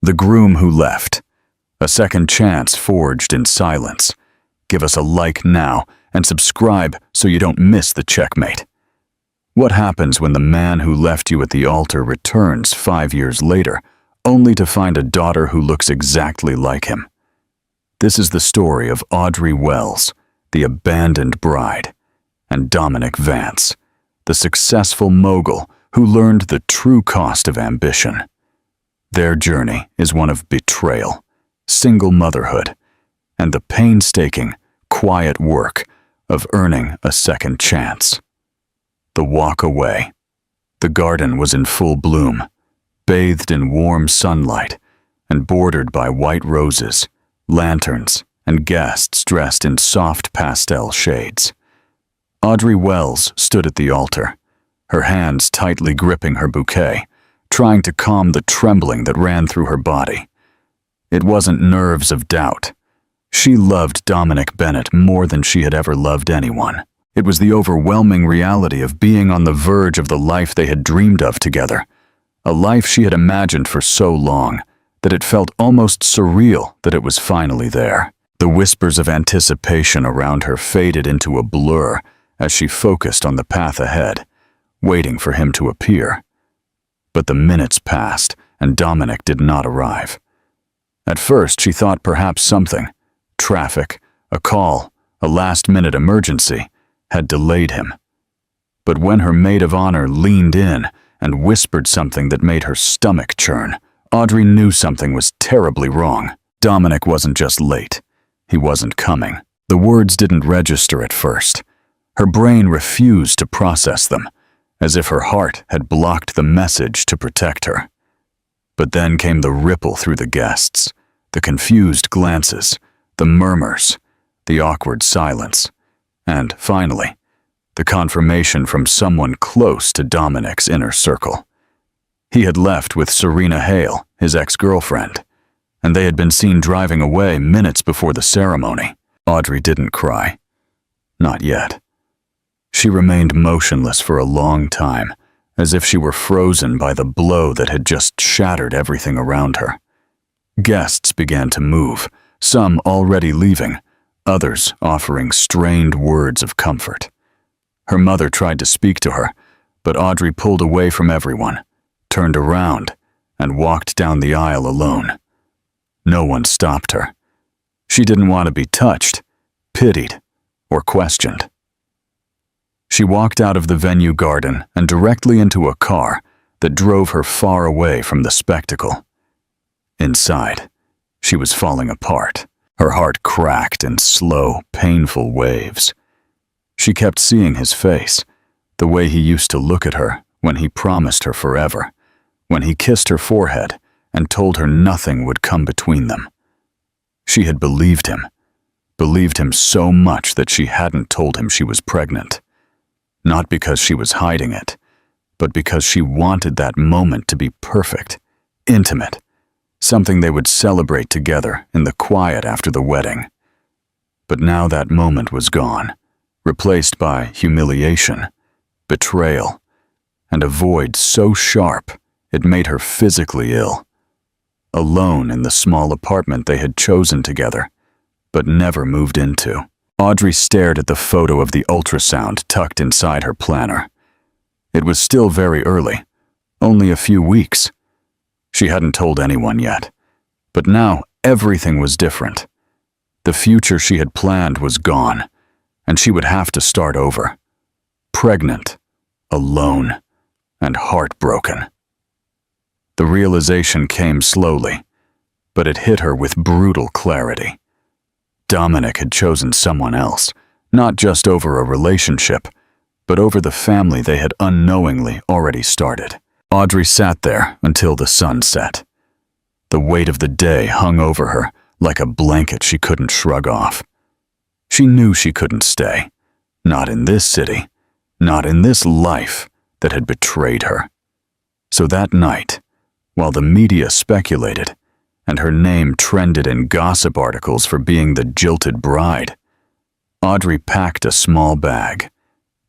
The Groom Who Left. A second chance forged in silence. Give us a like now and subscribe so you don't miss the checkmate. What happens when the man who left you at the altar returns 5 years later, only to find a daughter who looks exactly like him? This is the story of Audrey Wells, the abandoned bride, and Dominic Vance, the successful mogul who learned the true cost of ambition. Their journey is one of betrayal, single motherhood, and the painstaking, quiet work of earning a second chance. The walk away. The garden was in full bloom, bathed in warm sunlight, and bordered by white roses, lanterns, and guests dressed in soft pastel shades. Audrey Wells stood at the altar, her hands tightly gripping her bouquet, trying to calm the trembling that ran through her body. It wasn't nerves of doubt. She loved Dominic Bennett more than she had ever loved anyone. It was the overwhelming reality of being on the verge of the life they had dreamed of together, a life she had imagined for so long that it felt almost surreal that it was finally there. The whispers of anticipation around her faded into a blur as she focused on the path ahead, waiting for him to appear. But the minutes passed, and Dominic did not arrive. At first, she thought perhaps something, traffic, a call, a last-minute emergency, had delayed him. But when her maid of honor leaned in and whispered something that made her stomach churn, Audrey knew something was terribly wrong. Dominic wasn't just late. He wasn't coming. The words didn't register at first. Her brain refused to process them, as if her heart had blocked the message to protect her. But then came the ripple through the guests, the confused glances, the murmurs, the awkward silence, and, finally, the confirmation from someone close to Dominic's inner circle. He had left with Serena Hale, his ex-girlfriend, and they had been seen driving away minutes before the ceremony. Audrey didn't cry. Not yet. She remained motionless for a long time, as if she were frozen by the blow that had just shattered everything around her. Guests began to move, some already leaving, others offering strained words of comfort. Her mother tried to speak to her, but Audrey pulled away from everyone, turned around, and walked down the aisle alone. No one stopped her. She didn't want to be touched, pitied, or questioned. She walked out of the venue garden and directly into a car that drove her far away from the spectacle. Inside, she was falling apart. Her heart cracked in slow, painful waves. She kept seeing his face, the way he used to look at her when he promised her forever, when he kissed her forehead and told her nothing would come between them. She had believed him so much that she hadn't told him she was pregnant. Not because she was hiding it, but because she wanted that moment to be perfect, intimate, something they would celebrate together in the quiet after the wedding. But now that moment was gone, replaced by humiliation, betrayal, and a void so sharp it made her physically ill. Alone in the small apartment they had chosen together, but never moved into, Audrey stared at the photo of the ultrasound tucked inside her planner. It was still very early, only a few weeks. She hadn't told anyone yet, but now everything was different. The future she had planned was gone, and she would have to start over. Pregnant, alone, and heartbroken. The realization came slowly, but it hit her with brutal clarity. Dominic had chosen someone else, not just over a relationship, but over the family they had unknowingly already started. Audrey sat there until the sun set. The weight of the day hung over her like a blanket she couldn't shrug off. She knew she couldn't stay. Not in this city, not in this life that had betrayed her. So that night, while the media speculated, and her name trended in gossip articles for being the jilted bride, Audrey packed a small bag,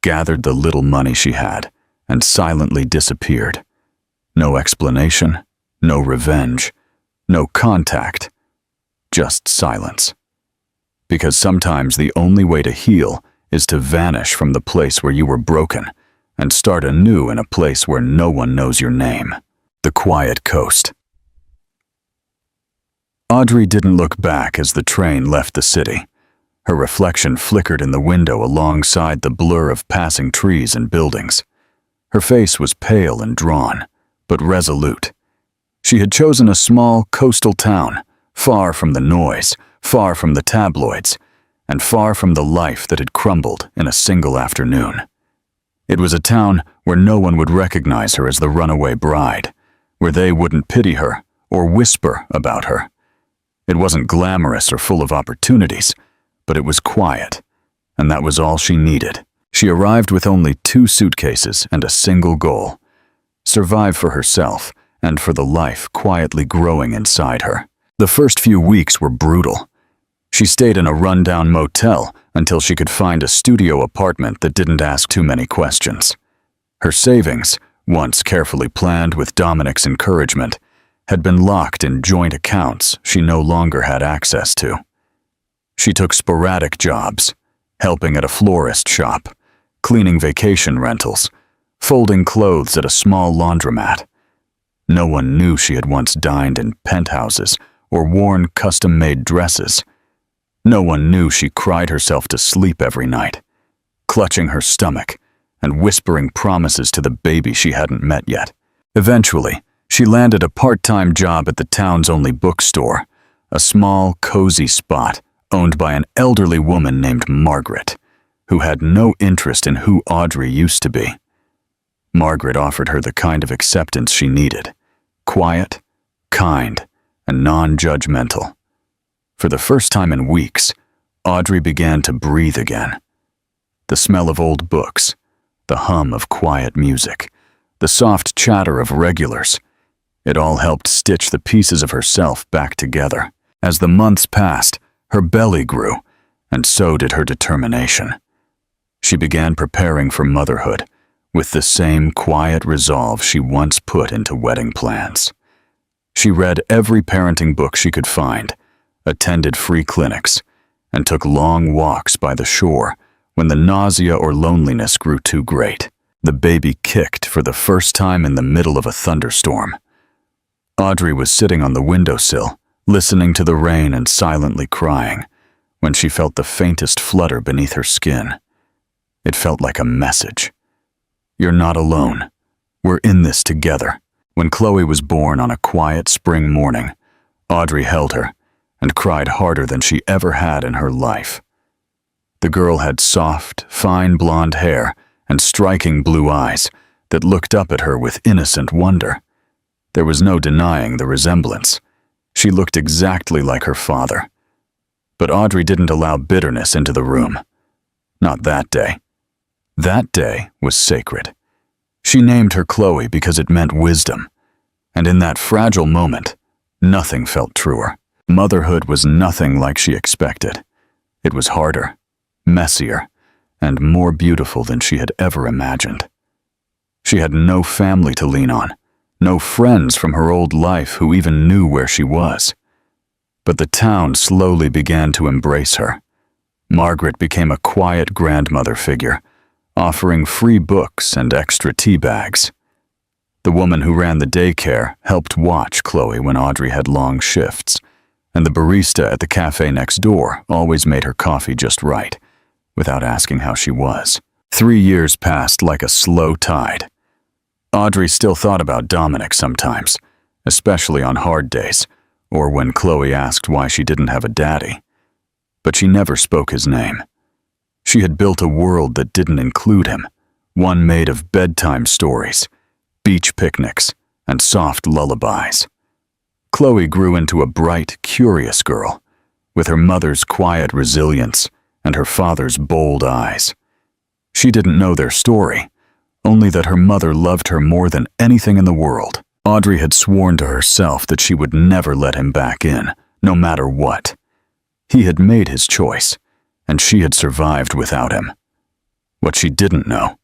gathered the little money she had, and silently disappeared. No explanation, no revenge, No contact, just silence. Because sometimes the only way to heal is to vanish from the place where you were broken and start anew in a place where no one knows your name. The quiet coast. Audrey didn't look back as the train left the city. Her reflection flickered in the window alongside the blur of passing trees and buildings. Her face was pale and drawn, but resolute. She had chosen a small coastal town, far from the noise, far from the tabloids, and far from the life that had crumbled in a single afternoon. It was a town where no one would recognize her as the runaway bride, where they wouldn't pity her or whisper about her. It wasn't glamorous or full of opportunities, but it was quiet, and that was all she needed. She arrived with only 2 suitcases and a single goal: survive for herself and for the life quietly growing inside her. The first few weeks were brutal. She stayed in a rundown motel until she could find a studio apartment that didn't ask too many questions. Her savings, once carefully planned with Dominic's encouragement, had been locked in joint accounts she no longer had access to. She took sporadic jobs, helping at a florist shop, cleaning vacation rentals, folding clothes at a small laundromat. No one knew she had once dined in penthouses or worn custom-made dresses. No one knew she cried herself to sleep every night, clutching her stomach and whispering promises to the baby she hadn't met yet. Eventually, she landed a part-time job at the town's only bookstore, a small, cozy spot owned by an elderly woman named Margaret, who had no interest in who Audrey used to be. Margaret offered her the kind of acceptance she needed: quiet, kind, and non-judgmental. For the first time in weeks, Audrey began to breathe again. The smell of old books, the hum of quiet music, the soft chatter of regulars, it all helped stitch the pieces of herself back together. As the months passed, her belly grew, and so did her determination. She began preparing for motherhood with the same quiet resolve she once put into wedding plans. She read every parenting book she could find, attended free clinics, and took long walks by the shore when the nausea or loneliness grew too great. The baby kicked for the first time in the middle of a thunderstorm. Audrey was sitting on the windowsill, listening to the rain and silently crying, when she felt the faintest flutter beneath her skin. It felt like a message. You're not alone. We're in this together. When Chloe was born on a quiet spring morning, Audrey held her and cried harder than she ever had in her life. The girl had soft, fine blonde hair and striking blue eyes that looked up at her with innocent wonder. There was no denying the resemblance. She looked exactly like her father. But Audrey didn't allow bitterness into the room. Not that day. That day was sacred. She named her Chloe because it meant wisdom. And in that fragile moment, nothing felt truer. Motherhood was nothing like she expected. It was harder, messier, and more beautiful than she had ever imagined. She had no family to lean on, no friends from her old life who even knew where she was. But the town slowly began to embrace her. Margaret became a quiet grandmother figure, offering free books and extra tea bags. The woman who ran the daycare helped watch Chloe when Audrey had long shifts, and the barista at the cafe next door always made her coffee just right, without asking how she was. 3 years passed like a slow tide. Audrey still thought about Dominic sometimes, especially on hard days, or when Chloe asked why she didn't have a daddy. But she never spoke his name. She had built a world that didn't include him, one made of bedtime stories, beach picnics, and soft lullabies. Chloe grew into a bright, curious girl, with her mother's quiet resilience and her father's bold eyes. She didn't know their story, only that her mother loved her more than anything in the world. Audrey had sworn to herself that she would never let him back in, no matter what. He had made his choice, and she had survived without him. What she didn't know,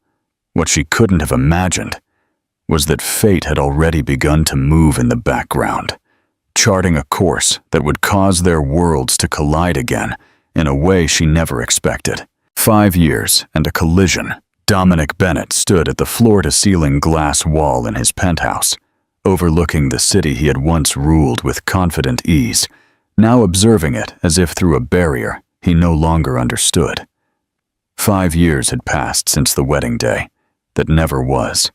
what she couldn't have imagined, was that fate had already begun to move in the background, charting a course that would cause their worlds to collide again in a way she never expected. 5 years and a collision. Dominic Bennett stood at the floor-to-ceiling glass wall in his penthouse, overlooking the city he had once ruled with confident ease, now observing it as if through a barrier he no longer understood. 5 years had passed since the wedding day that never was.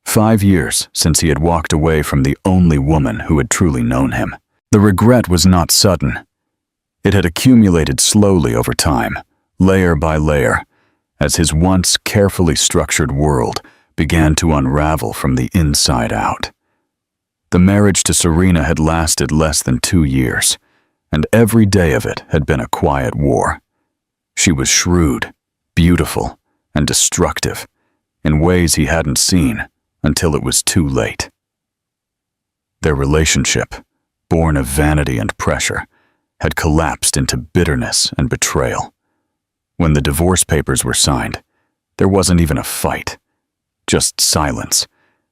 5 years since he had walked away from the only woman who had truly known him. The regret was not sudden. It had accumulated slowly over time, layer by layer, as his once carefully structured world began to unravel from the inside out. The marriage to Serena had lasted less than 2 years, and every day of it had been a quiet war. She was shrewd, beautiful, and destructive, in ways he hadn't seen until it was too late. Their relationship, born of vanity and pressure, had collapsed into bitterness and betrayal. When the divorce papers were signed, there wasn't even a fight, just silence,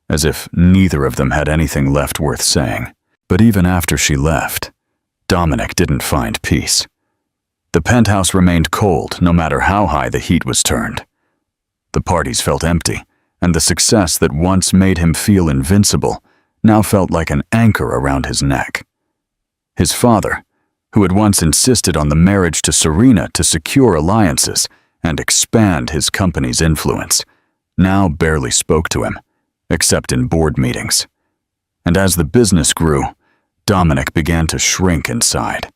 as if neither of them had anything left worth saying. But even after she left, Dominic didn't find peace. The penthouse remained cold no matter how high the heat was turned. The parties felt empty, and the success that once made him feel invincible now felt like an anchor around his neck. His father, who had once insisted on the marriage to Serena to secure alliances and expand his company's influence, now barely spoke to him, except in board meetings. And as the business grew, Dominic began to shrink inside,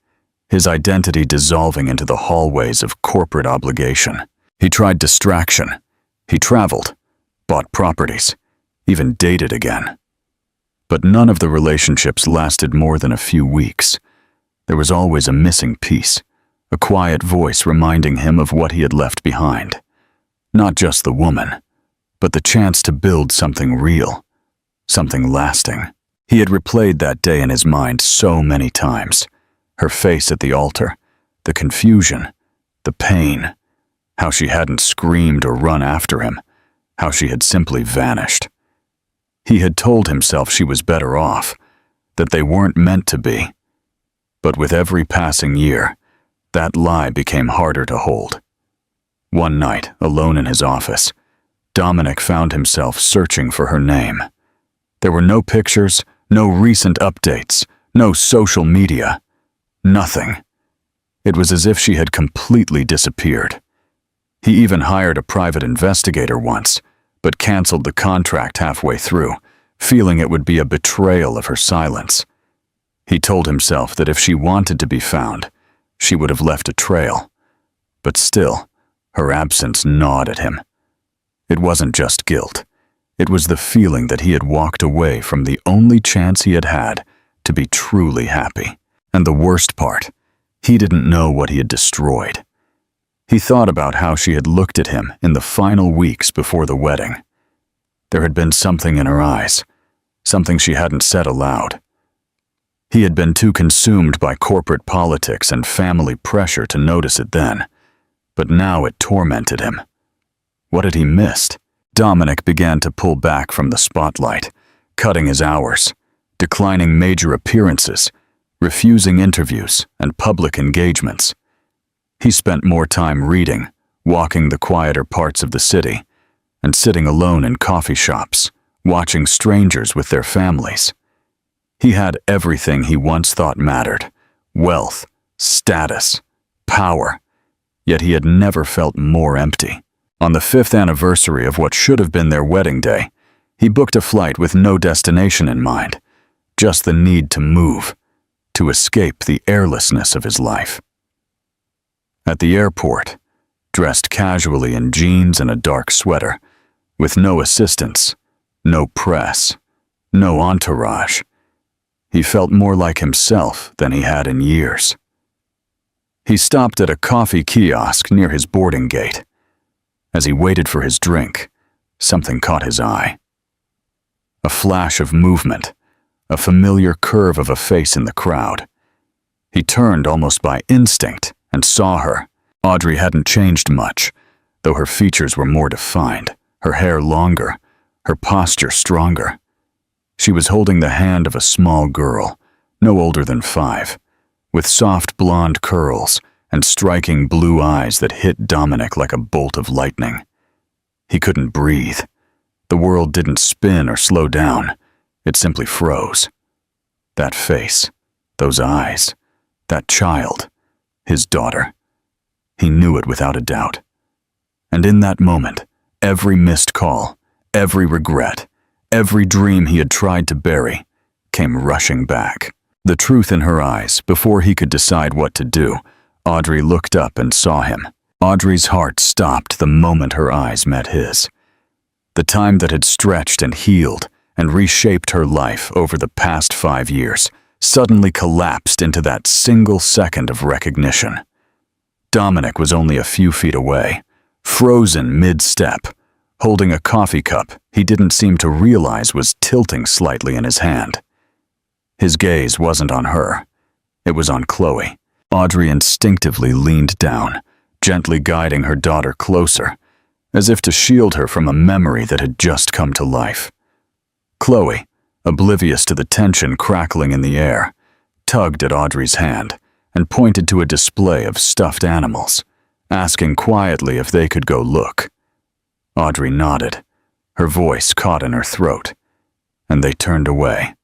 his identity dissolving into the hallways of corporate obligation. He tried distraction. He traveled, bought properties, even dated again. But none of the relationships lasted more than a few weeks. There was always a missing piece, a quiet voice reminding him of what he had left behind. Not just the woman, but the chance to build something real, something lasting. He had replayed that day in his mind so many times. Her face at the altar, the confusion, the pain, how she hadn't screamed or run after him, how she had simply vanished. He had told himself she was better off, that they weren't meant to be. But with every passing year, that lie became harder to hold. One night, alone in his office, Dominic found himself searching for her name. There were no pictures, no recent updates, no social media, nothing. It was as if she had completely disappeared. He even hired a private investigator once, but canceled the contract halfway through, feeling it would be a betrayal of her silence. He told himself that if she wanted to be found, she would have left a trail. But still, her absence gnawed at him. It wasn't just guilt. It was the feeling that he had walked away from the only chance he had had to be truly happy. And the worst part, he didn't know what he had destroyed. He thought about how she had looked at him in the final weeks before the wedding. There had been something in her eyes, something she hadn't said aloud. He had been too consumed by corporate politics and family pressure to notice it then, but now it tormented him. What had he missed? Dominic began to pull back from the spotlight, cutting his hours, declining major appearances, refusing interviews and public engagements. He spent more time reading, walking the quieter parts of the city, and sitting alone in coffee shops, watching strangers with their families. He had everything he once thought mattered: wealth, status, power, yet he had never felt more empty. On the 5th anniversary of what should have been their wedding day, he booked a flight with no destination in mind, just the need to move, to escape the airlessness of his life. At the airport, dressed casually in jeans and a dark sweater, with no assistants, no press, no entourage, he felt more like himself than he had in years. He stopped at a coffee kiosk near his boarding gate. As he waited for his drink, something caught his eye. A flash of movement, a familiar curve of a face in the crowd. He turned almost by instinct and saw her. Audrey hadn't changed much, though her features were more defined, her hair longer, her posture stronger. She was holding the hand of a small girl, no older than 5, with soft blonde curls and striking blue eyes that hit Dominic like a bolt of lightning. He couldn't breathe. The world didn't spin or slow down. It simply froze. That face, those eyes, that child, his daughter. He knew it without a doubt. And in that moment, every missed call, every regret, every dream he had tried to bury, came rushing back. The truth in her eyes, before he could decide what to do, Audrey looked up and saw him. Audrey's heart stopped the moment her eyes met his. The time that had stretched and healed and reshaped her life over the past 5 years suddenly collapsed into that single second of recognition. Dominic was only a few feet away, frozen mid-step, holding a coffee cup he didn't seem to realize was tilting slightly in his hand. His gaze wasn't on her. It was on Chloe. Audrey instinctively leaned down, gently guiding her daughter closer, as if to shield her from a memory that had just come to life. Chloe, oblivious to the tension crackling in the air, tugged at Audrey's hand and pointed to a display of stuffed animals, asking quietly if they could go look. Audrey nodded, her voice caught in her throat, and they turned away,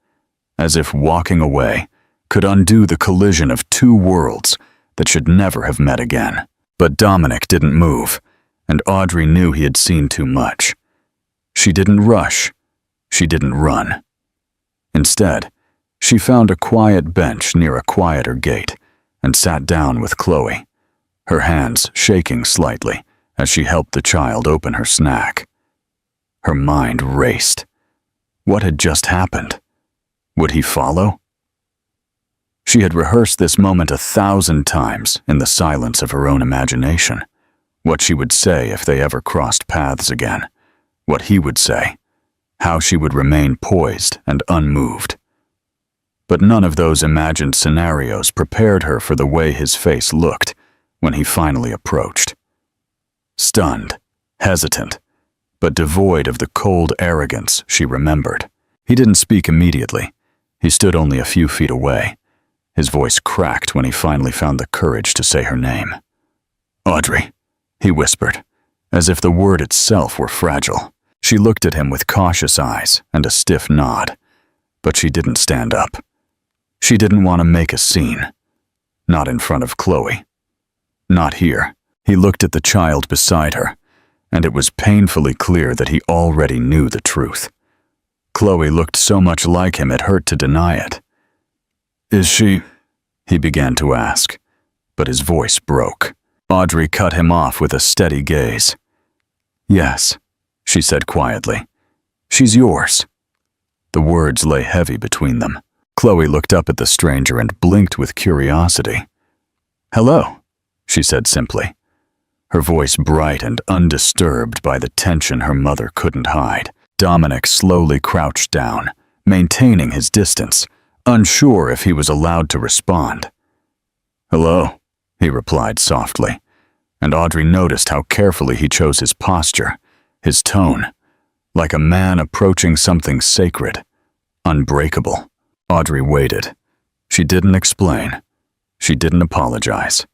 as if walking away could undo the collision of 2 worlds that should never have met again. But Dominic didn't move, and Audrey knew he had seen too much. She didn't rush. She didn't run. Instead, she found a quiet bench near a quieter gate and sat down with Chloe, her hands shaking slightly as she helped the child open her snack. Her mind raced. What had just happened? Would he follow? She had rehearsed this moment 1,000 times in the silence of her own imagination. What she would say if they ever crossed paths again. What he would say. How she would remain poised and unmoved. But none of those imagined scenarios prepared her for the way his face looked when he finally approached. Stunned, hesitant, but devoid of the cold arrogance she remembered. He didn't speak immediately. He stood only a few feet away. His voice cracked when he finally found the courage to say her name. "Audrey," he whispered, as if the word itself were fragile. She looked at him with cautious eyes and a stiff nod, but she didn't stand up. She didn't want to make a scene. Not in front of Chloe. Not here. He looked at the child beside her, and it was painfully clear that he already knew the truth. Chloe looked so much like him it hurt to deny it. "Is she?" he began to ask, but his voice broke. Audrey cut him off with a steady gaze. "Yes," she said quietly. "She's yours." The words lay heavy between them. Chloe looked up at the stranger and blinked with curiosity. "Hello," she said simply, her voice bright and undisturbed by the tension her mother couldn't hide. Dominic slowly crouched down, maintaining his distance, unsure if he was allowed to respond. "Hello," he replied softly, and Audrey noticed how carefully he chose his posture, his tone, like a man approaching something sacred, unbreakable. Audrey waited. She didn't explain. She didn't apologize.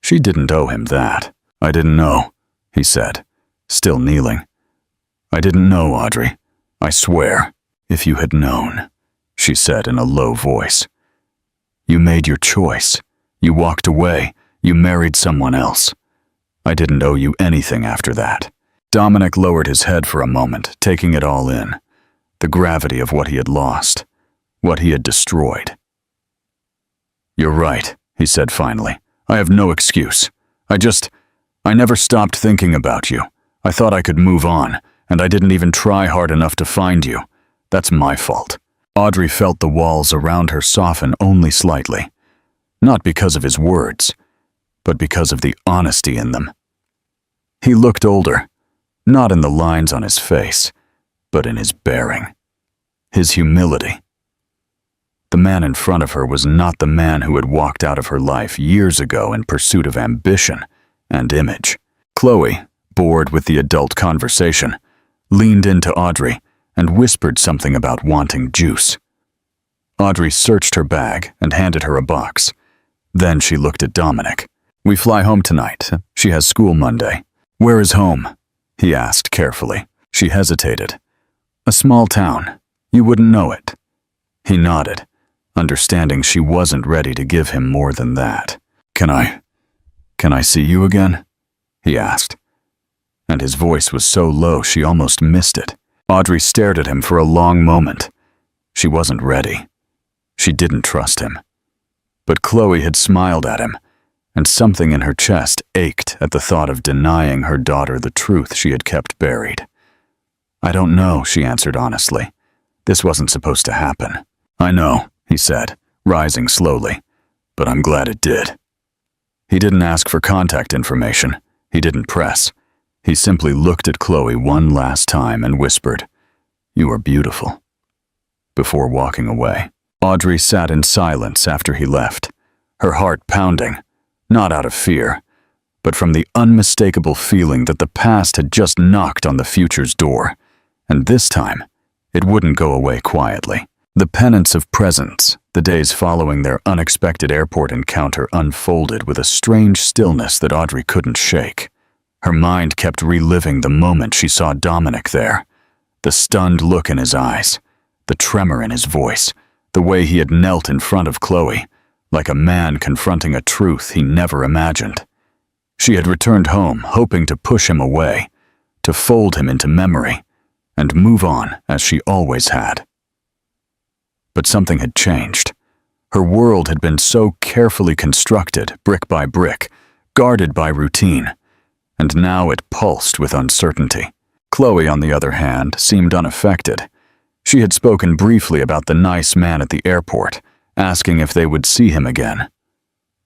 She didn't owe him that. "I didn't know," he said, still kneeling. "I didn't know, Audrey. I swear." "If you had known," she said in a low voice. "You made your choice. You walked away. You married someone else. I didn't owe you anything after that." Dominic lowered his head for a moment, taking it all in. The gravity of what he had lost, what he had destroyed. "You're right," he said finally. "I have no excuse. I never stopped thinking about you. I thought I could move on, and I didn't even try hard enough to find you. That's my fault." Audrey felt the walls around her soften only slightly, not because of his words, but because of the honesty in them. He looked older, not in the lines on his face, but in his bearing, his humility. The man in front of her was not the man who had walked out of her life years ago in pursuit of ambition and image. Chloe, bored with the adult conversation, leaned into Audrey and whispered something about wanting juice. Audrey searched her bag and handed her a box. Then she looked at Dominic. "We fly home tonight. She has school Monday." "Where is home?" he asked carefully. She hesitated. "A small town. You wouldn't know it." He nodded, understanding she wasn't ready to give him more than that. Can I see you again?" he asked. And his voice was so low she almost missed it. Audrey stared at him for a long moment. She wasn't ready. She didn't trust him. But Chloe had smiled at him, and something in her chest ached at the thought of denying her daughter the truth she had kept buried. "I don't know," she answered honestly. "This wasn't supposed to happen." "I know," he said, rising slowly, "but I'm glad it did." He didn't ask for contact information. He didn't press. He simply looked at Chloe one last time and whispered, "You are beautiful," before walking away. Audrey sat in silence after he left, her heart pounding, not out of fear, but from the unmistakable feeling that the past had just knocked on the future's door, and this time, it wouldn't go away quietly. The penance of presence, the days following their unexpected airport encounter, unfolded with a strange stillness that Audrey couldn't shake. Her mind kept reliving the moment she saw Dominic there, the stunned look in his eyes, the tremor in his voice, the way he had knelt in front of Chloe, like a man confronting a truth he never imagined. She had returned home, hoping to push him away, to fold him into memory, and move on as she always had. But something had changed. Her world had been so carefully constructed, brick by brick, guarded by routine, and now it pulsed with uncertainty. Chloe, on the other hand, seemed unaffected. She had spoken briefly about the nice man at the airport, asking if they would see him again.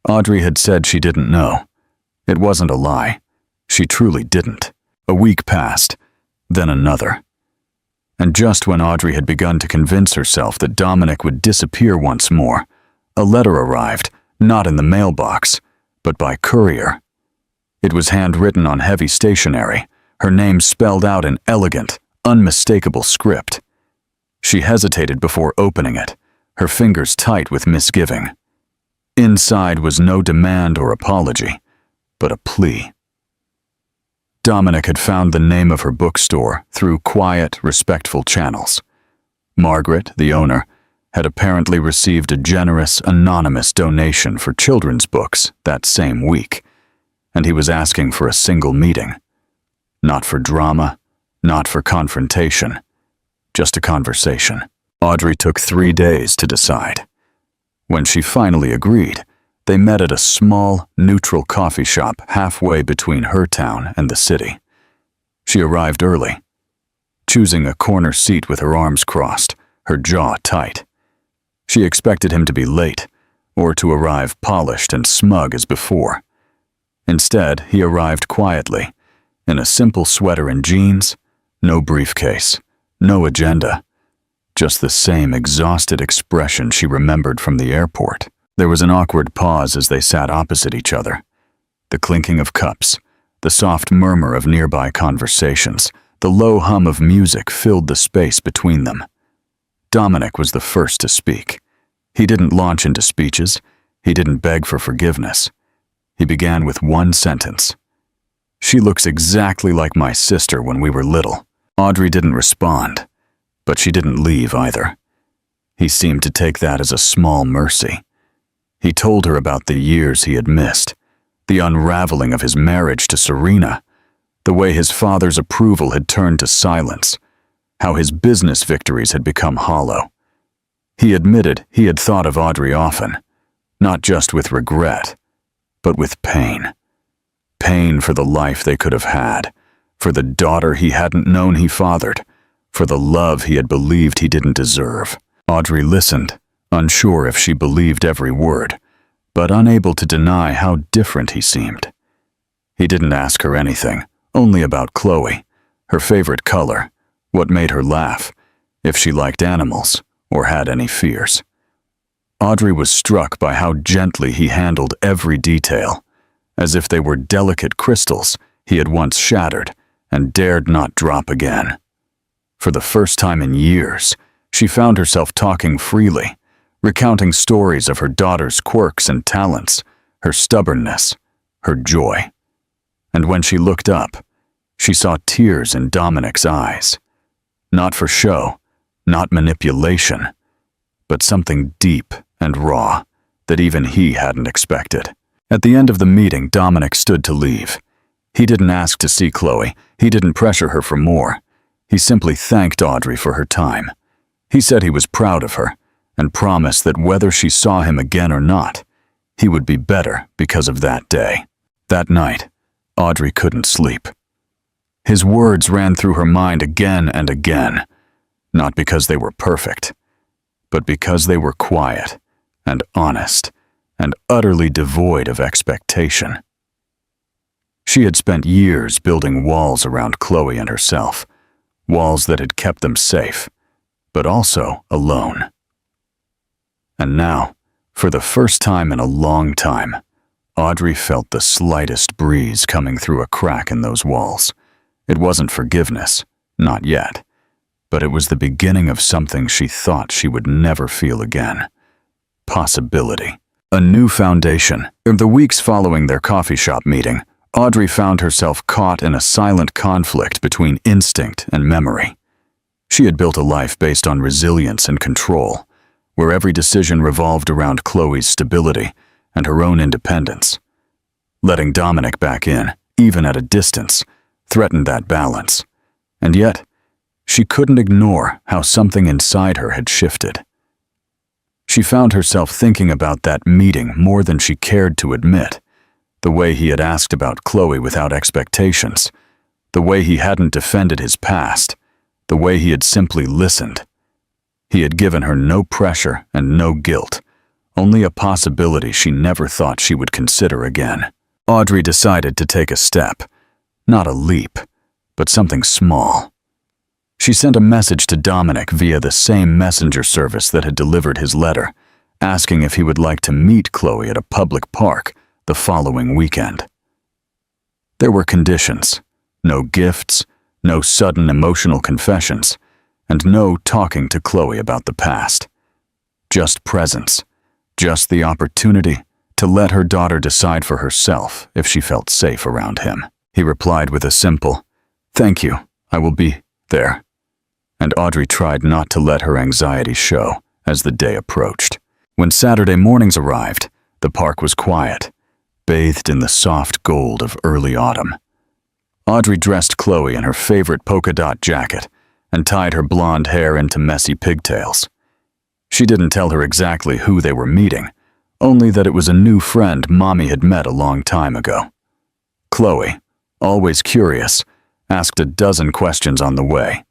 Audrey had said she didn't know. It wasn't a lie. She truly didn't. A week passed, then another. And just when Audrey had begun to convince herself that Dominic would disappear once more, a letter arrived, not in the mailbox, but by courier. It was handwritten on heavy stationery, her name spelled out in elegant, unmistakable script. She hesitated before opening it, her fingers tight with misgiving. Inside was no demand or apology, but a plea. Dominic had found the name of her bookstore through quiet, respectful channels. Margaret, the owner, had apparently received a generous, anonymous donation for children's books that same week, and he was asking for a single meeting. Not for drama, not for confrontation, just a conversation. Audrey took 3 days to decide. When she finally agreed, they met at a small, neutral coffee shop halfway between her town and the city. She arrived early, choosing a corner seat with her arms crossed, her jaw tight. She expected him to be late, or to arrive polished and smug as before. Instead, he arrived quietly, in a simple sweater and jeans, no briefcase, no agenda, just the same exhausted expression she remembered from the airport. There was an awkward pause as they sat opposite each other. The clinking of cups, the soft murmur of nearby conversations, the low hum of music filled the space between them. Dominic was the first to speak. He didn't launch into speeches. He didn't beg for forgiveness. He began with one sentence. "She looks exactly like my sister when we were little." Audrey didn't respond, but she didn't leave either. He seemed to take that as a small mercy. He told her about the years he had missed, the unraveling of his marriage to Serena, the way his father's approval had turned to silence, how his business victories had become hollow. He admitted he had thought of Audrey often, not just with regret, but with pain. Pain for the life they could have had, for the daughter he hadn't known he fathered, for the love he had believed he didn't deserve. Audrey listened, unsure if she believed every word, but unable to deny how different he seemed. He didn't ask her anything, only about Chloe, her favorite color, what made her laugh, if she liked animals or had any fears. Audrey was struck by how gently he handled every detail, as if they were delicate crystals he had once shattered and dared not drop again. For the first time in years, she found herself talking freely, recounting stories of her daughter's quirks and talents, her stubbornness, her joy. And when she looked up, she saw tears in Dominic's eyes. Not for show, not manipulation, but something deep and raw that even he hadn't expected. At the end of the meeting, Dominic stood to leave. He didn't ask to see Chloe. He didn't pressure her for more. He simply thanked Audrey for her time. He said he was proud of her and promised that whether she saw him again or not, he would be better because of that day. That night, Audrey couldn't sleep. His words ran through her mind again and again, not because they were perfect, but because they were quiet and honest and utterly devoid of expectation. She had spent years building walls around Chloe and herself, walls that had kept them safe, but also alone. And now, for the first time in a long time, Audrey felt the slightest breeze coming through a crack in those walls. It wasn't forgiveness, not yet, but it was the beginning of something she thought she would never feel again. Possibility. A new foundation. In the weeks following their coffee shop meeting, Audrey found herself caught in a silent conflict between instinct and memory. She had built a life based on resilience and control, where every decision revolved around Chloe's stability and her own independence. Letting Dominic back in, even at a distance, threatened that balance. And yet, she couldn't ignore how something inside her had shifted. She found herself thinking about that meeting more than she cared to admit. The way he had asked about Chloe without expectations, the way he hadn't defended his past, the way he had simply listened. He had given her no pressure and no guilt, only a possibility she never thought she would consider again. Audrey decided to take a step, not a leap, but something small. She sent a message to Dominic via the same messenger service that had delivered his letter, asking if he would like to meet Chloe at a public park the following weekend. There were conditions: no gifts, no sudden emotional confessions, and no talking to Chloe about the past. Just presence, just the opportunity to let her daughter decide for herself if she felt safe around him. He replied with a simple, "Thank you, I will be there." And Audrey tried not to let her anxiety show as the day approached. When Saturday mornings arrived, the park was quiet, bathed in the soft gold of early autumn. Audrey dressed Chloe in her favorite polka dot jacket and tied her blonde hair into messy pigtails. She didn't tell her exactly who they were meeting, only that it was a new friend Mommy had met a long time ago. Chloe, always curious, asked a dozen questions on the way,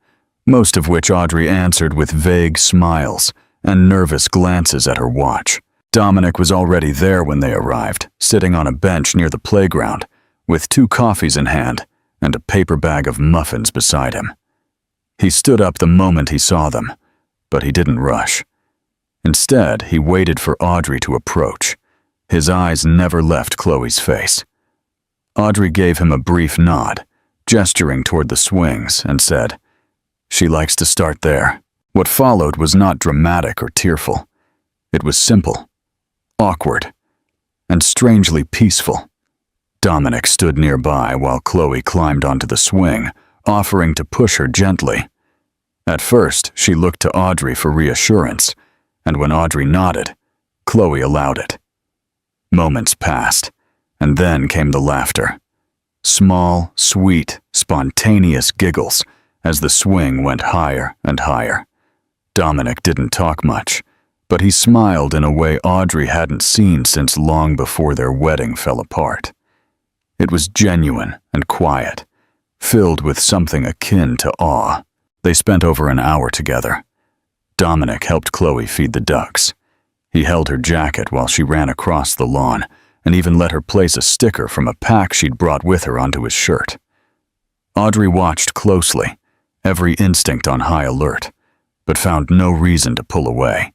most of which Audrey answered with vague smiles and nervous glances at her watch. Dominic was already there when they arrived, sitting on a bench near the playground, with 2 coffees in hand and a paper bag of muffins beside him. He stood up the moment he saw them, but he didn't rush. Instead, he waited for Audrey to approach. His eyes never left Chloe's face. Audrey gave him a brief nod, gesturing toward the swings, and said, "She likes to start there." What followed was not dramatic or tearful. It was simple, awkward, and strangely peaceful. Dominic stood nearby while Chloe climbed onto the swing, offering to push her gently. At first, she looked to Audrey for reassurance, and when Audrey nodded, Chloe allowed it. Moments passed, and then came the laughter. Small, sweet, spontaneous giggles as the swing went higher and higher. Dominic didn't talk much, but he smiled in a way Audrey hadn't seen since long before their wedding fell apart. It was genuine and quiet, filled with something akin to awe. They spent over an hour together. Dominic helped Chloe feed the ducks. He held her jacket while she ran across the lawn, and even let her place a sticker from a pack she'd brought with her onto his shirt. Audrey watched closely, every instinct on high alert, but found no reason to pull away.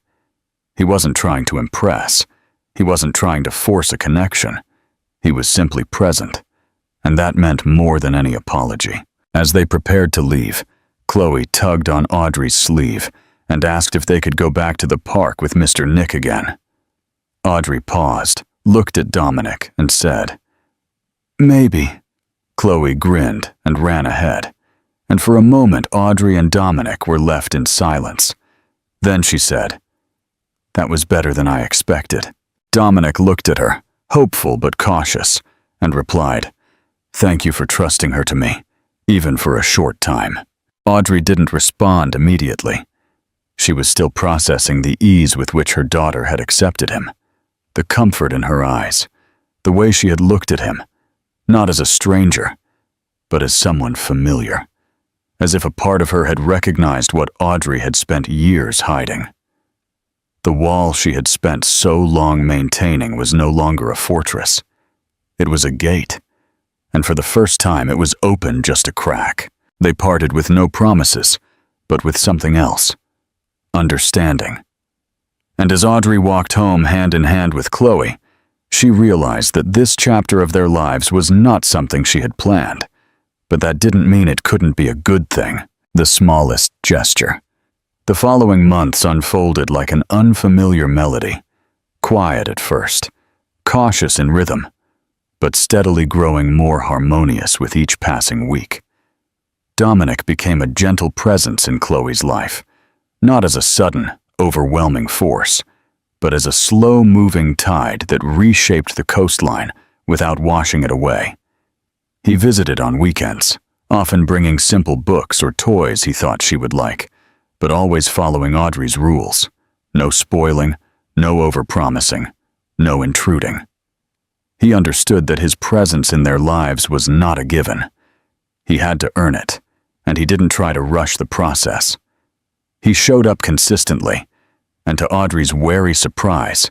He wasn't trying to impress. He wasn't trying to force a connection. He was simply present, and that meant more than any apology. As they prepared to leave, Chloe tugged on Audrey's sleeve and asked if they could go back to the park with Mr. Nick again. Audrey paused, looked at Dominic, and said, "Maybe." Chloe grinned and ran ahead, and for a moment Audrey and Dominic were left in silence. Then she said, "That was better than I expected." Dominic looked at her, hopeful but cautious, and replied, "Thank you for trusting her to me, even for a short time." Audrey didn't respond immediately. She was still processing the ease with which her daughter had accepted him, the comfort in her eyes, the way she had looked at him, not as a stranger, but as someone familiar, as if a part of her had recognized what Audrey had spent years hiding. The wall she had spent so long maintaining was no longer a fortress. It was a gate, and for the first time it was open just a crack. They parted with no promises, but with something else: understanding. And as Audrey walked home hand in hand with Chloe, she realized that this chapter of their lives was not something she had planned, but that didn't mean it couldn't be a good thing, the smallest gesture. The following months unfolded like an unfamiliar melody, quiet at first, cautious in rhythm, but steadily growing more harmonious with each passing week. Dominic became a gentle presence in Chloe's life, not as a sudden, overwhelming force, but as a slow-moving tide that reshaped the coastline without washing it away. He visited on weekends, often bringing simple books or toys he thought she would like, but always following Audrey's rules: no spoiling, no overpromising, no intruding. He understood that his presence in their lives was not a given. He had to earn it, and he didn't try to rush the process. He showed up consistently, and to Audrey's wary surprise,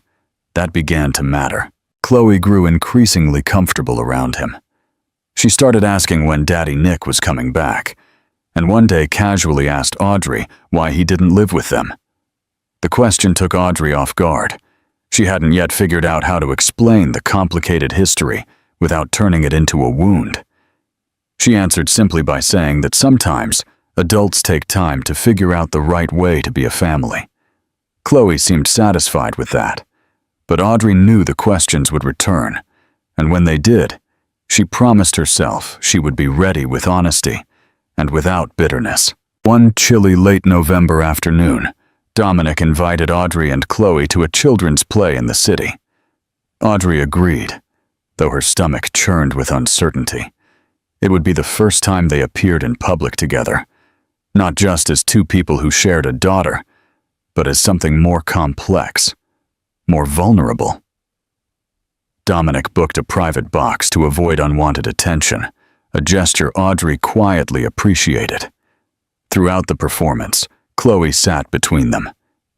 that began to matter. Chloe grew increasingly comfortable around him. She started asking when Daddy Nick was coming back, and one day casually asked Audrey why he didn't live with them. The question took Audrey off guard. She hadn't yet figured out how to explain the complicated history without turning it into a wound. She answered simply by saying that sometimes adults take time to figure out the right way to be a family. Chloe seemed satisfied with that, but Audrey knew the questions would return, and when they did, she promised herself she would be ready with honesty and without bitterness. One chilly late November afternoon, Dominic invited Audrey and Chloe to a children's play in the city. Audrey agreed, though her stomach churned with uncertainty. It would be the first time they appeared in public together, not just as two people who shared a daughter, but as something more complex, more vulnerable. Dominic booked a private box to avoid unwanted attention, a gesture Audrey quietly appreciated. Throughout the performance, Chloe sat between them,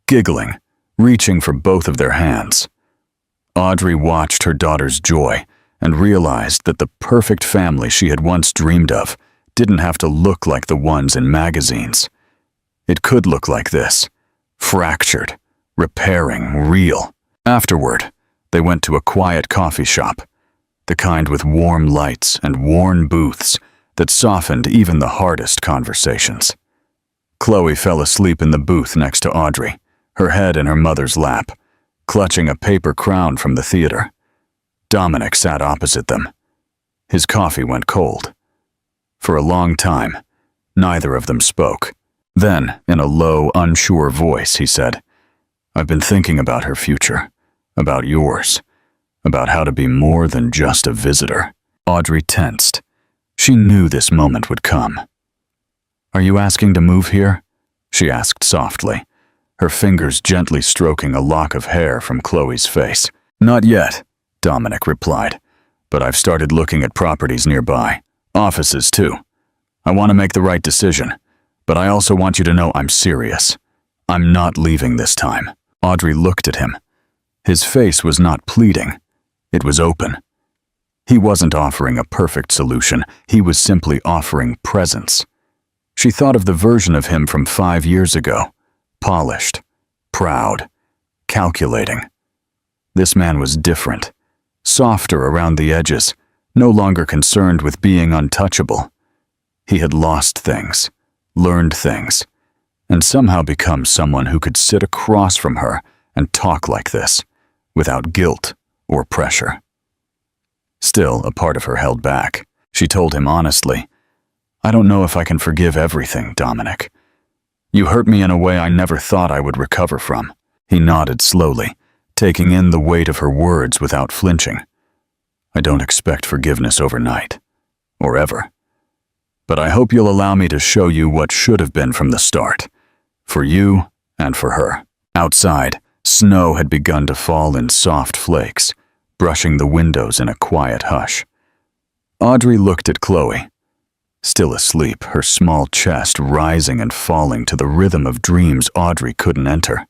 giggling, reaching for both of their hands. Audrey watched her daughter's joy and realized that the perfect family she had once dreamed of didn't have to look like the ones in magazines. It could look like this: fractured, repairing, real. Afterward, they went to a quiet coffee shop, the kind with warm lights and worn booths that softened even the hardest conversations. Chloe fell asleep in the booth next to Audrey, her head in her mother's lap, clutching a paper crown from the theater. Dominic sat opposite them. His coffee went cold. For a long time, neither of them spoke. Then, in a low, unsure voice, he said, "I've been thinking about her future, about yours, about how to be more than just a visitor." Audrey tensed. She knew this moment would come. "Are you asking to move here?" she asked softly, her fingers gently stroking a lock of hair from Chloe's face. "Not yet," Dominic replied, "but I've started looking at properties nearby, offices too. I want to make the right decision, but I also want you to know I'm serious. I'm not leaving this time." Audrey looked at him. His face was not pleading. It was open. He wasn't offering a perfect solution. He was simply offering presence. She thought of the version of him from 5 years ago, polished, proud, calculating. This man was different, softer around the edges, no longer concerned with being untouchable. He had lost things, learned things, and somehow become someone who could sit across from her and talk like this, without guilt or pressure. Still, a part of her held back. She told him honestly, "I don't know if I can forgive everything, Dominic. You hurt me in a way I never thought I would recover from." He nodded slowly, taking in the weight of her words without flinching. "I don't expect forgiveness overnight, or ever. But I hope you'll allow me to show you what should have been from the start, for you and for her." Outside, snow had begun to fall in soft flakes, brushing the windows in a quiet hush. Audrey looked at Chloe. Still asleep, her small chest rising and falling to the rhythm of dreams Audrey couldn't enter.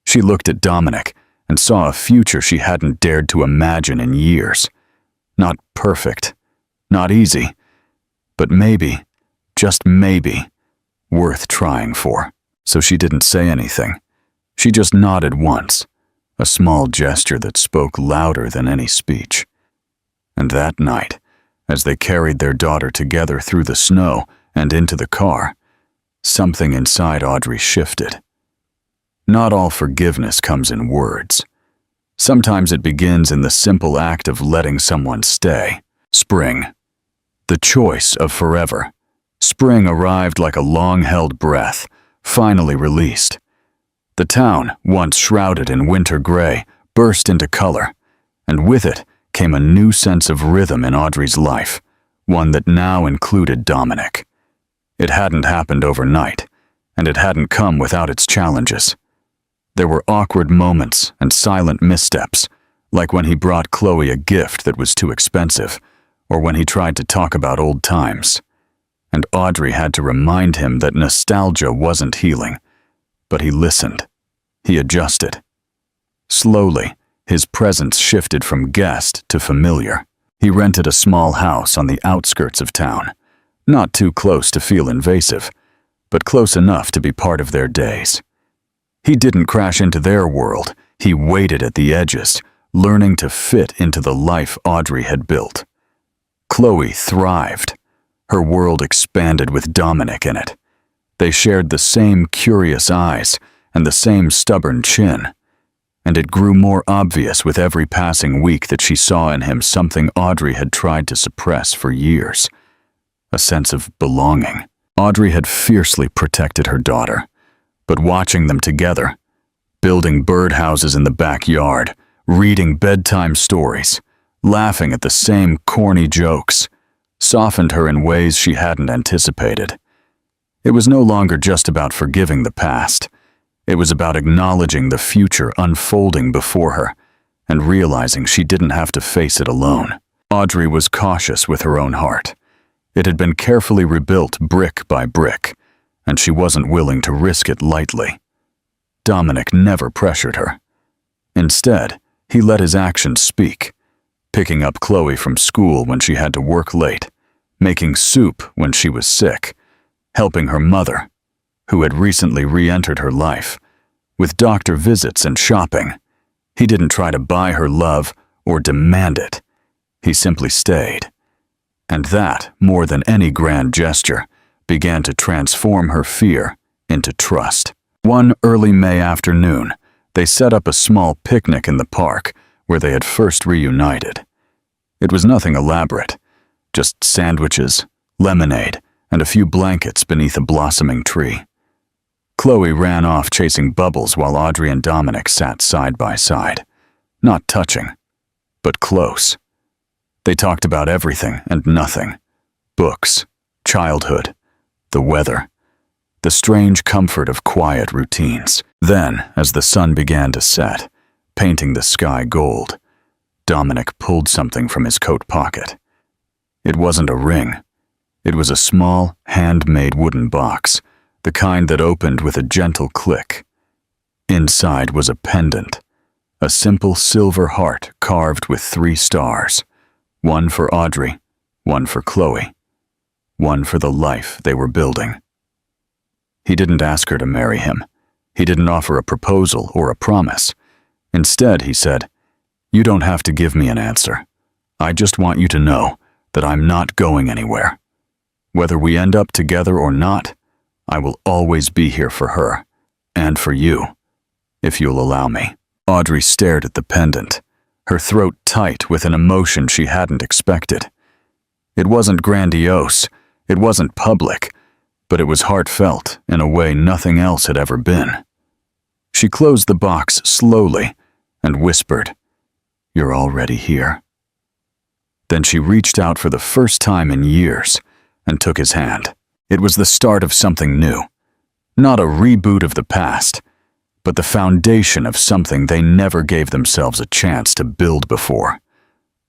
She looked at Dominic and saw a future she hadn't dared to imagine in years. Not perfect, not easy, but maybe, just maybe, worth trying for. So she didn't say anything. She just nodded once, a small gesture that spoke louder than any speech. And that night, as they carried their daughter together through the snow and into the car, something inside Audrey shifted. Not all forgiveness comes in words. Sometimes it begins in the simple act of letting someone stay. Spring. The choice of forever. Spring arrived like a long-held breath, finally released. The town, once shrouded in winter gray, burst into color, and with it came a new sense of rhythm in Audrey's life, one that now included Dominic. It hadn't happened overnight, and it hadn't come without its challenges. There were awkward moments and silent missteps, like when he brought Chloe a gift that was too expensive, or when he tried to talk about old times. And Audrey had to remind him that nostalgia wasn't healing, but he listened. He adjusted. Slowly, his presence shifted from guest to familiar. He rented a small house on the outskirts of town, not too close to feel invasive, but close enough to be part of their days. He didn't crash into their world. He waited at the edges, learning to fit into the life Audrey had built. Chloe thrived. Her world expanded with Dominic in it. They shared the same curious eyes and the same stubborn chin, and it grew more obvious with every passing week that she saw in him something Audrey had tried to suppress for years, a sense of belonging. Audrey had fiercely protected her daughter, but watching them together, building birdhouses in the backyard, reading bedtime stories, laughing at the same corny jokes, softened her in ways she hadn't anticipated. It was no longer just about forgiving the past. It was about acknowledging the future unfolding before her and realizing she didn't have to face it alone. Audrey was cautious with her own heart. It had been carefully rebuilt brick by brick, and she wasn't willing to risk it lightly. Dominic never pressured her. Instead, he let his actions speak, picking up Chloe from school when she had to work late, making soup when she was sick, helping her mother, who had recently re-entered her life, with doctor visits and shopping. He didn't try to buy her love or demand it. He simply stayed. And that, more than any grand gesture, began to transform her fear into trust. One early May afternoon, they set up a small picnic in the park where they had first reunited. It was nothing elaborate, just sandwiches, lemonade, and a few blankets beneath a blossoming tree. Chloe ran off chasing bubbles while Audrey and Dominic sat side by side, not touching, but close. They talked about everything and nothing: books, childhood, the weather, the strange comfort of quiet routines. Then, as the sun began to set, painting the sky gold, Dominic pulled something from his coat pocket. It wasn't a ring. It was a small, handmade wooden box, the kind that opened with a gentle click. Inside was a pendant, a simple silver heart carved with 3 stars, one for Audrey, one for Chloe, one for the life they were building. He didn't ask her to marry him. He didn't offer a proposal or a promise. Instead, he said, "You don't have to give me an answer. I just want you to know that I'm not going anywhere. Whether we end up together or not, I will always be here for her, and for you, if you'll allow me." Audrey stared at the pendant, her throat tight with an emotion she hadn't expected. It wasn't grandiose, it wasn't public, but it was heartfelt in a way nothing else had ever been. She closed the box slowly and whispered, "You're already here." Then she reached out for the first time in years and took his hand. It was the start of something new. Not a reboot of the past, but the foundation of something they never gave themselves a chance to build before.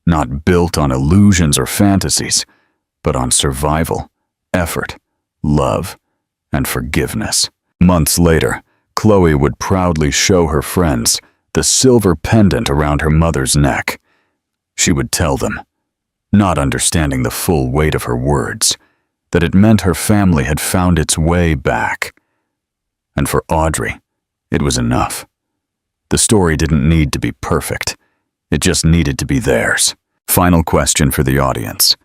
Not built on illusions or fantasies, but on survival, effort, love, and forgiveness. Months later, Chloe would proudly show her friends the silver pendant around her mother's neck. She would tell them, not understanding the full weight of her words, that it meant her family had found its way back. And for Audrey, it was enough. The story didn't need to be perfect. It just needed to be theirs. Final question for the audience.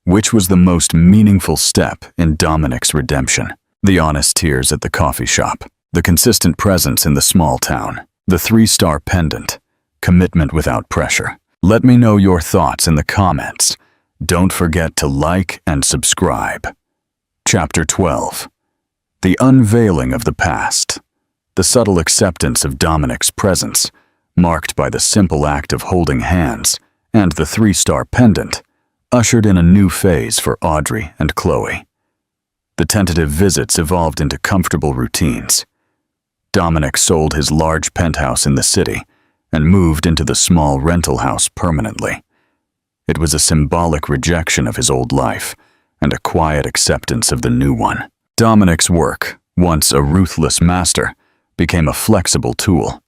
Which was the most meaningful step in Dominic's redemption? The honest tears at the coffee shop, the consistent presence in the small town, the 3-star pendant, commitment without pressure. Let me know your thoughts in the comments. Don't forget to like and subscribe. Chapter 12. The unveiling of the past. The subtle acceptance of Dominic's presence, marked by the simple act of holding hands, and the 3-star pendant, ushered in a new phase for Audrey and Chloe. The tentative visits evolved into comfortable routines. Dominic sold his large penthouse in the city and moved into the small rental house permanently. It was a symbolic rejection of his old life and a quiet acceptance of the new one. Dominic's work, once a ruthless master, became a flexible tool.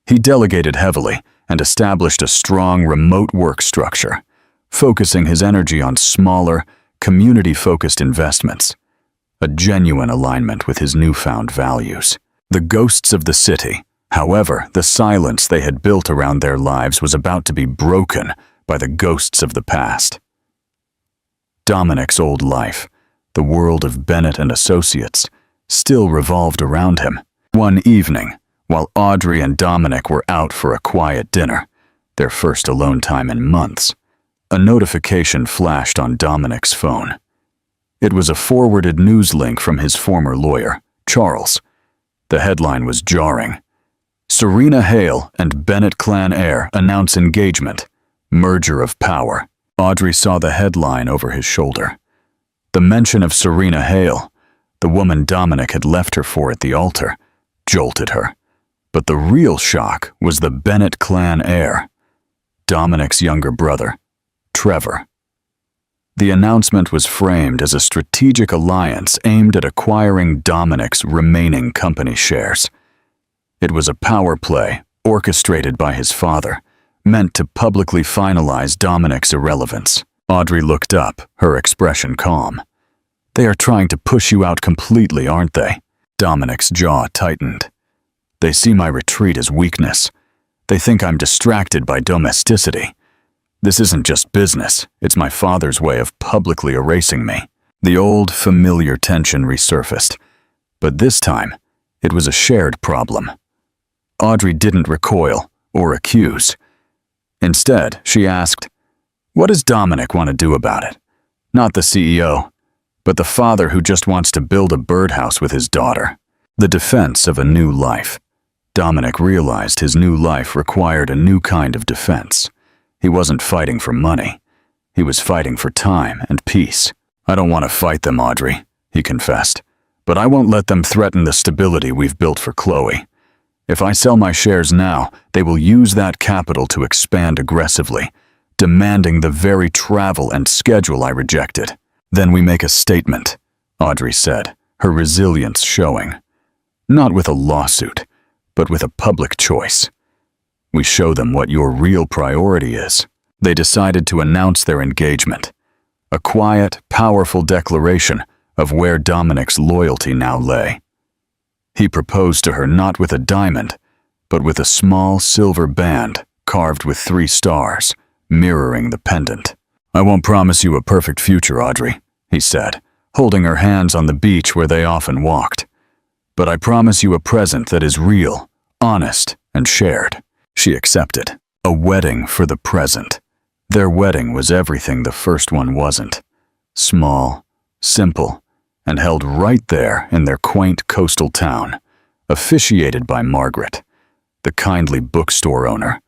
He delegated heavily and established a strong remote work structure, focusing his energy on smaller, community-focused investments, a genuine alignment with his newfound values. The ghosts of the city, however, the silence they had built around their lives was about to be broken by the ghosts of the past. Dominic's old life, the world of Bennett and Associates, still revolved around him. One evening, while Audrey and Dominic were out for a quiet dinner, their first alone time in months, a notification flashed on Dominic's phone. It was a forwarded news link from his former lawyer, Charles. The headline was jarring. Serena Hale and Bennett clan heir announce engagement. Merger of power. Audrey saw the headline over his shoulder. The mention of Serena Hale, the woman Dominic had left her for at the altar, jolted her. But the real shock was the Bennett clan heir, Dominic's younger brother, Trevor. The announcement was framed as a strategic alliance aimed at acquiring Dominic's remaining company shares. It was a power play orchestrated by his father, meant to publicly finalize Dominic's irrelevance. Audrey looked up, her expression calm. "They are trying to push you out completely, aren't they?" Dominic's jaw tightened. "They see my retreat as weakness. They think I'm distracted by domesticity. This isn't just business, it's my father's way of publicly erasing me." The old, familiar tension resurfaced, but this time, it was a shared problem. Audrey didn't recoil or accuse. Instead, she asked, "What does Dominic want to do about it? Not the CEO, but the father who just wants to build a birdhouse with his daughter." The defense of a new life. Dominic realized his new life required a new kind of defense. He wasn't fighting for money. He was fighting for time and peace. "I don't want to fight them, Audrey," he confessed, "but I won't let them threaten the stability we've built for Chloe. If I sell my shares now, they will use that capital to expand aggressively, demanding the very travel and schedule I rejected. Then we make a statement," Audrey said, her resilience showing. "Not with a lawsuit, but with a public choice. We show them what your real priority is." They decided to announce their engagement, a quiet, powerful declaration of where Dominic's loyalty now lay. He proposed to her not with a diamond, but with a small silver band carved with 3 stars, mirroring the pendant. "I won't promise you a perfect future, Audrey," he said, holding her hands on the beach where they often walked. "But I promise you a present that is real, honest, and shared." She accepted. A wedding for the present. Their wedding was everything the first one wasn't. Small, simple, and held right there in their quaint coastal town, officiated by Margaret, the kindly bookstore owner,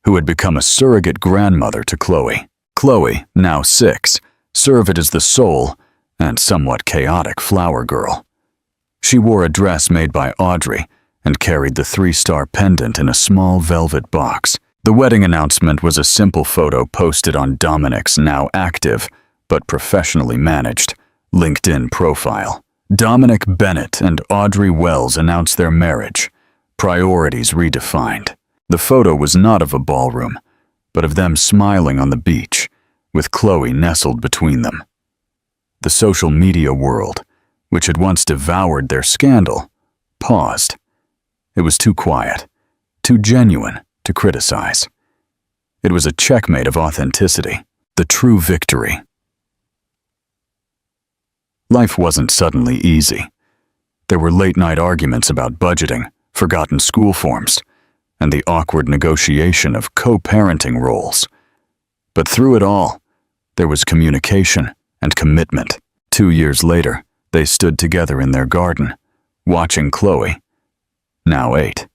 who had become a surrogate grandmother to Chloe. Chloe, now 6, served as the sole and somewhat chaotic flower girl. She wore a dress made by Audrey and carried the 3-star pendant in a small velvet box. The wedding announcement was a simple photo posted on Dominic's now active, but professionally managed, LinkedIn profile. Dominic Bennett and Audrey Wells announced their marriage, priorities redefined. The photo was not of a ballroom, but of them smiling on the beach, with Chloe nestled between them. The social media world, which had once devoured their scandal, paused. It was too quiet, too genuine to criticize. It was a checkmate of authenticity, the true victory. Life wasn't suddenly easy. There were late-night arguments about budgeting, forgotten school forms, and the awkward negotiation of co-parenting roles. But through it all, there was communication and commitment. 2 years later, they stood together in their garden, watching Chloe, now 8,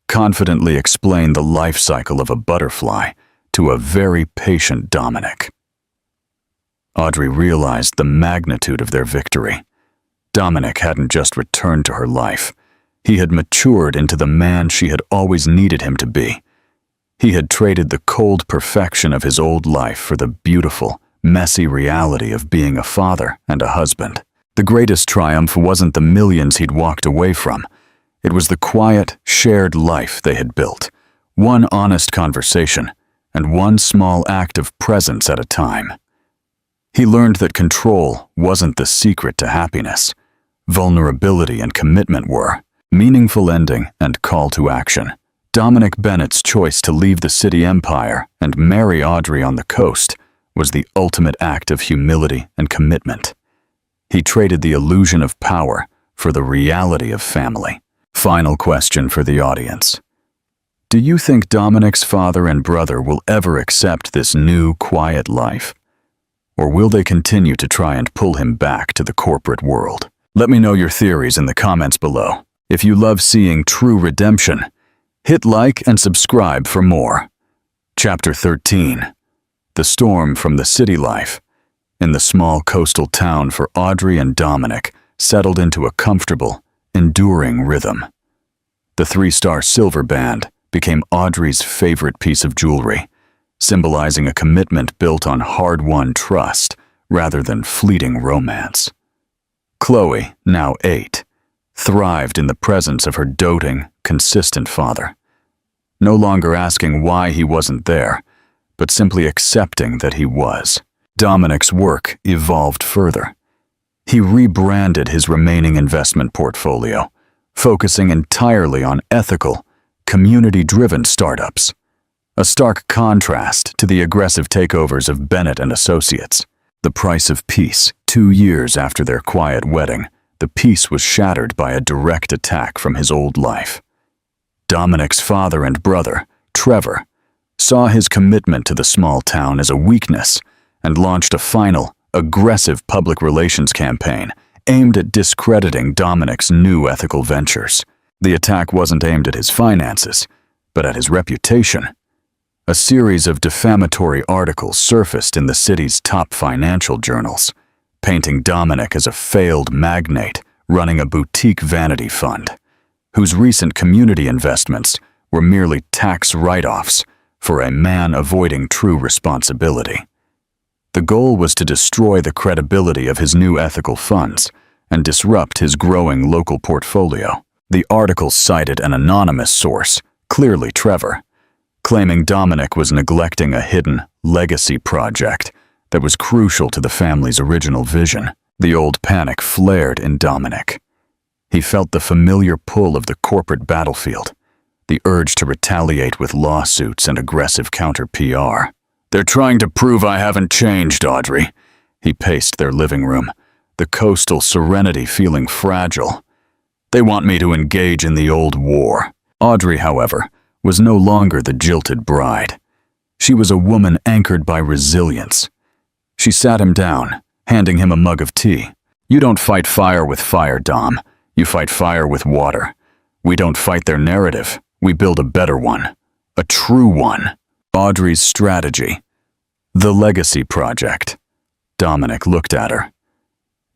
confidently explain the life cycle of a butterfly to a very patient Dominic. Audrey realized the magnitude of their victory. Dominic hadn't just returned to her life. He had matured into the man she had always needed him to be. He had traded the cold perfection of his old life for the beautiful, messy reality of being a father and a husband. The greatest triumph wasn't the millions he'd walked away from. It was the quiet, shared life they had built. One honest conversation, and one small act of presence at a time. He learned that control wasn't the secret to happiness. Vulnerability and commitment were. Meaningful ending and call to action. Dominic Bennett's choice to leave the city empire and marry Audrey on the coast was the ultimate act of humility and commitment. He traded the illusion of power for the reality of family. Final question for the audience. Do you think Dominic's father and brother will ever accept this new, quiet life? Or will they continue to try and pull him back to the corporate world? Let me know your theories in the comments below. If you love seeing true redemption, hit like and subscribe for more. Chapter 13. The storm from the city life. In the small coastal town for Audrey and Dominic settled into a comfortable, enduring rhythm. The 3-star silver band became Audrey's favorite piece of jewelry, symbolizing a commitment built on hard-won trust rather than fleeting romance. Chloe, now 8, thrived in the presence of her doting, consistent father, no longer asking why he wasn't there, but simply accepting that he was. Dominic's work evolved further. He rebranded his remaining investment portfolio, focusing entirely on ethical, community-driven startups. A stark contrast to the aggressive takeovers of Bennett and Associates. The price of peace. 2 years after their quiet wedding, the peace was shattered by a direct attack from his old life. Dominic's father and brother, Trevor, saw his commitment to the small town as a weakness and launched a final, aggressive public relations campaign aimed at discrediting Dominic's new ethical ventures. The attack wasn't aimed at his finances, but at his reputation. A series of defamatory articles surfaced in the city's top financial journals, painting Dominic as a failed magnate running a boutique vanity fund, whose recent community investments were merely tax write-offs for a man avoiding true responsibility. The goal was to destroy the credibility of his new ethical funds and disrupt his growing local portfolio. The articles cited an anonymous source, clearly Trevor, claiming Dominic was neglecting a hidden legacy project that was crucial to the family's original vision. The old panic flared in Dominic. He felt the familiar pull of the corporate battlefield, the urge to retaliate with lawsuits and aggressive counter-PR. "They're trying to prove I haven't changed, Audrey." He paced their living room, the coastal serenity feeling fragile. They want me to engage in the old war. Audrey, however, was no longer the jilted bride. She was a woman anchored by resilience. She sat him down, handing him a mug of tea. You don't fight fire with fire, Dom. You fight fire with water. We don't fight their narrative. We build a better one. A true one. Audrey's strategy. The Legacy Project. Dominic looked at her.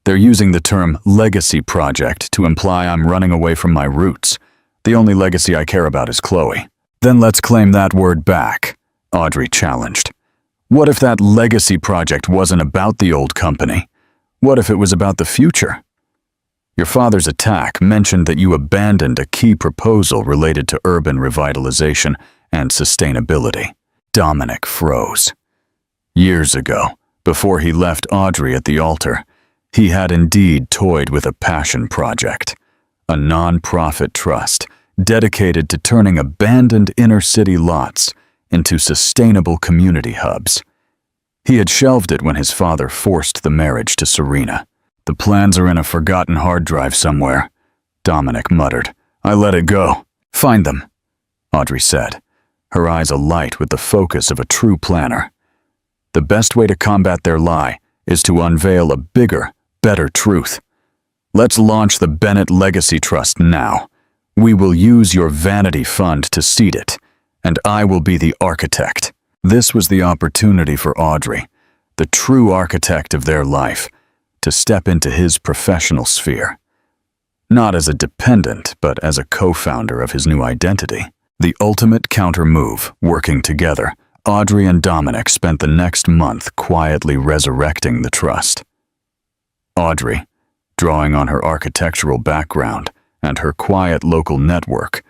They're using the term legacy project to imply I'm running away from my roots. The only legacy I care about is Chloe. Then let's claim that word back, Audrey challenged. What if that legacy project wasn't about the old company? What if it was about the future? Your father's attack mentioned that you abandoned a key proposal related to urban revitalization and sustainability. Dominic froze. Years ago, before he left Audrey at the altar, he had indeed toyed with a passion project, a non-profit trust dedicated to turning abandoned inner-city lots into sustainable community hubs. He had shelved it when his father forced the marriage to Serena. The plans are in a forgotten hard drive somewhere, Dominic muttered. I let it go. Find them, Audrey said, her eyes alight with the focus of a true planner. The best way to combat their lie is to unveil a bigger, better truth. Let's launch the Bennett Legacy Trust now. We will use your vanity fund to seed it, and I will be the architect. This was the opportunity for Audrey, the true architect of their life, to step into his professional sphere. Not as a dependent, but as a co-founder of his new identity. The ultimate counter-move, working together, Audrey and Dominic spent the next month quietly resurrecting the trust. Audrey, drawing on her architectural background and her quiet local network,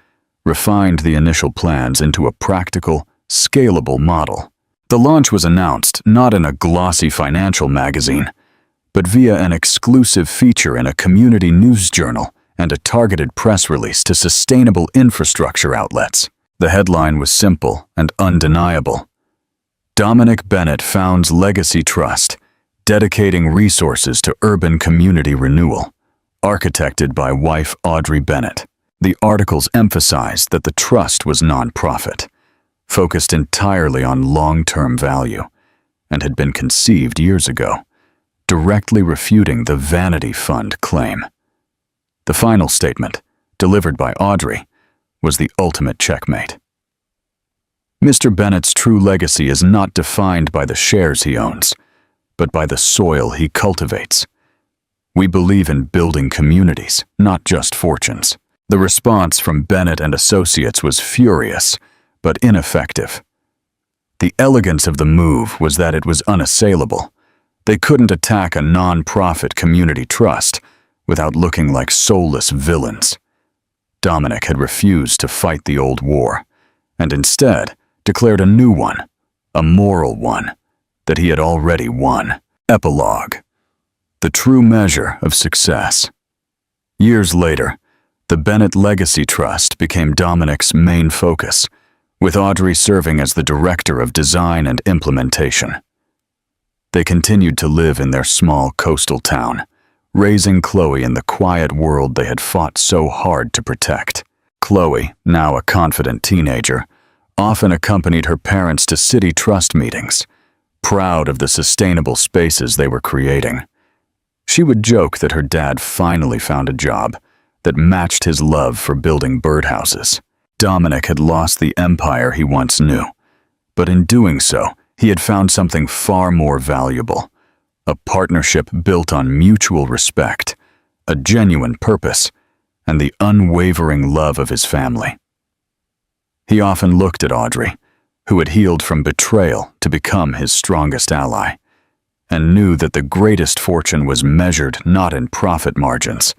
refined the initial plans into a practical, scalable model. The launch was announced not in a glossy financial magazine, but via an exclusive feature in a community news journal and a targeted press release to sustainable infrastructure outlets. The headline was simple and undeniable. Dominic Bennett founds Legacy Trust, dedicating resources to urban community renewal, architected by wife Audrey Bennett. The articles emphasized that the trust was nonprofit, focused entirely on long-term value, and had been conceived years ago, directly refuting the vanity fund claim. The final statement, delivered by Audrey, was the ultimate checkmate. Mr. Bennett's true legacy is not defined by the shares he owns, but by the soil he cultivates. We believe in building communities, not just fortunes. The response from Bennett and Associates was furious, but ineffective. The elegance of the move was that it was unassailable. They couldn't attack a non-profit community trust without looking like soulless villains. Dominic had refused to fight the old war, and instead declared a new one, a moral one, that he had already won. Epilogue. The true measure of success. Years later, the Bennett Legacy Trust became Dominic's main focus, with Audrey serving as the director of design and implementation. They continued to live in their small coastal town, raising Chloe in the quiet world they had fought so hard to protect. Chloe, now a confident teenager, often accompanied her parents to city trust meetings, proud of the sustainable spaces they were creating. She would joke that her dad finally found a job that matched his love for building birdhouses. Dominic had lost the empire he once knew, but in doing so, he had found something far more valuable, a partnership built on mutual respect, a genuine purpose, and the unwavering love of his family. He often looked at Audrey, who had healed from betrayal to become his strongest ally, and knew that the greatest fortune was measured not in profit margins,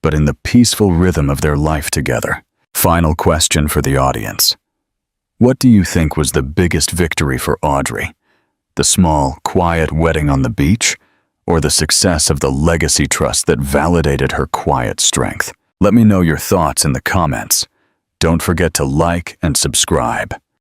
but in the peaceful rhythm of their life together. Final question for the audience. What do you think was the biggest victory for Audrey? The small, quiet wedding on the beach, or the success of the legacy trust that validated her quiet strength? Let me know your thoughts in the comments. Don't forget to like and subscribe.